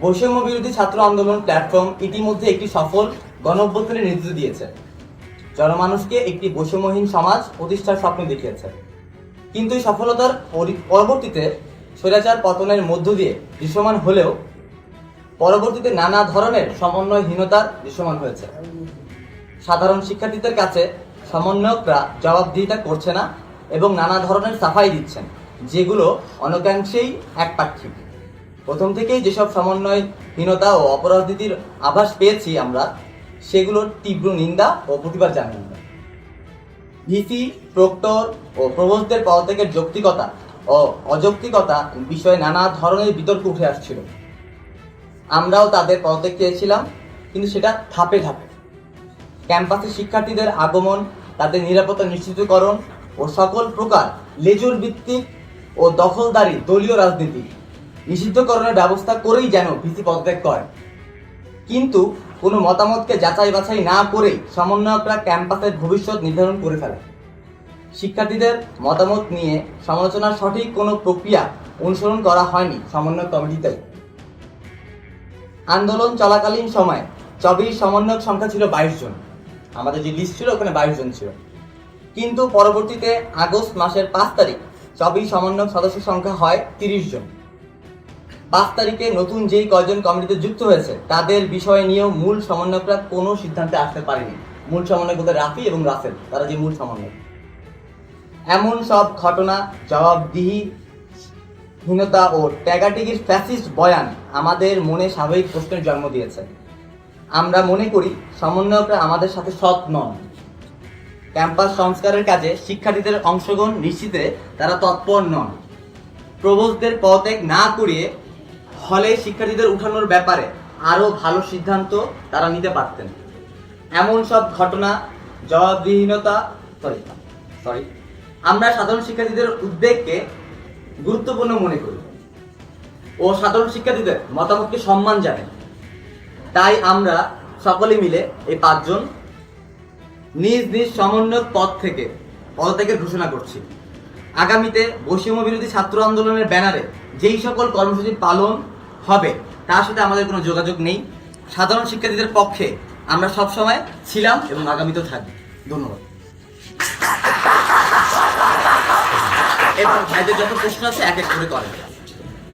বৈষম্য বিরোধী ছাত্র আন্দোলন প্ল্যাটফর্ম ইতিমধ্যে একটি সফল গণঅভ্যুত্থানের নেতৃত্ব দিয়েছে, জনমানুষকে একটি বৈষম্যহীন সমাজ প্রতিষ্ঠার স্বপ্ন দেখিয়েছে। কিন্তু এই সফলতার পরবর্তীতে স্বৈরাচার পতনের মধ্য দিয়ে দৃশ্যমান হলেও পরবর্তীতে নানা ধরনের সমন্বয়হীনতার দৃশ্যমান হয়েছে। সাধারণ শিক্ষার্থীদের কাছে সমন্বয়করা জবাবদিহিতা করছে না এবং নানা ধরনের সাফাই দিচ্ছেন, যেগুলো অনেকাংশেই একপাক্ষিক। প্রথম থেকেই যেসব সমন্বয়হীনতা ও অপরাজনীতির আভাস পেয়েছি আমরা, সেগুলোর তীব্র নিন্দা ও প্রতিবাদ জানাই আমরা। ভিসি, প্রক্টর ও প্রভোস্টদের পদত্যাগের যৌক্তিকতা ও অযৌক্তিকতা বিষয়ে নানা ধরনের বিতর্ক উঠে আসছিল। আমরাও তাদের পদত্যাগ চেয়েছিলাম, কিন্তু সেটা ধাপে ধাপে। ক্যাম্পাসে শিক্ষার্থীদের আগমন, তাদের নিরাপত্তা নিশ্চিতকরণ ও সকল প্রকার লেজুর ভিত্তিক ও দখলদারি দলীয় রাজনীতি নিষিদ্ধকরণের ব্যবস্থা করেই যেন ভিসি পদত্যাগ করে। কিন্তু কোনো মতামতকে যাচাই বাছাই না করেই সমন্বয়করা ক্যাম্পাসের ভবিষ্যৎ নির্ধারণ করে ফেলে। শিক্ষার্থীদের মতামত নিয়ে সমালোচনার সঠিক কোনো প্রক্রিয়া অনুসরণ করা হয়নি সমন্বয় কমিটিতে। আন্দোলন চলাকালীন সময়ে 24 সমন্বয়ক সংখ্যা ছিল 22 জন। আমাদের যে লিস্ট ছিল ওখানে 22 জন ছিল। কিন্তু পরবর্তীতে আগস্ট মাসের 5 তারিখ 24 সমন্বয়ক সদস্য সংখ্যা হয় 30 জন। 5 তারিখে নতুন যেই কয়জন কমিটিতে যুক্ত হয়েছে তাদের বিষয় নিয়েও মূল সমন্বয়করা কোনো সিদ্ধান্তে আসতে পারেনি। মূল সমন্বয়ক বলতে রাফি এবং রাসেল, তারা যে মূল সমন্বয়ক। এমন সব ঘটনা, জবাবদিহিহীনতা ও ট্যাগাটিগির ফ্যাসিস্ট বয়ান আমাদের মনে স্বাভাবিক প্রশ্নের জন্ম দিয়েছে। আমরা মনে করি সমন্বয়করা আমাদের সাথে সৎ নন। ক্যাম্পাস সংস্কারের কাজে শিক্ষার্থীদের অংশগ্রহণ নিশ্চিতে তারা তৎপর নন। প্রভোস্টদের পদত্যাগ না করিয়ে হলে শিক্ষার্থীদের উঠানোর ব্যাপারে আরও ভালো সিদ্ধান্ত তারা নিতে পারতেন। এমন সব ঘটনা, জবাবদিহিহীনতা আমরা সাধারণ শিক্ষার্থীদের উদ্বেগকে গুরুত্বপূর্ণ মনে করি ও সাধারণ শিক্ষার্থীদের মতামতকে সম্মান জানাই। তাই আমরা সকলে মিলে এই 5 জন নিজ নিজ সমন্বয়ক পদ থেকে পদত্যাগের ঘোষণা করছি। আগামীতে বৈষম্য বিরোধী ছাত্র আন্দোলনের ব্যানারে যেই সকল কর্মসূচি পালন হবে তার সাথে আমাদের কোনো যোগাযোগ নেই। সাধারণ শিক্ষার্থীদের পক্ষে আমরা সবসময় ছিলাম এবং আগামীতেও থাকব। ধন্যবাদ। এবার ভাইদের যত প্রশ্ন আছে এক এক করে করেন।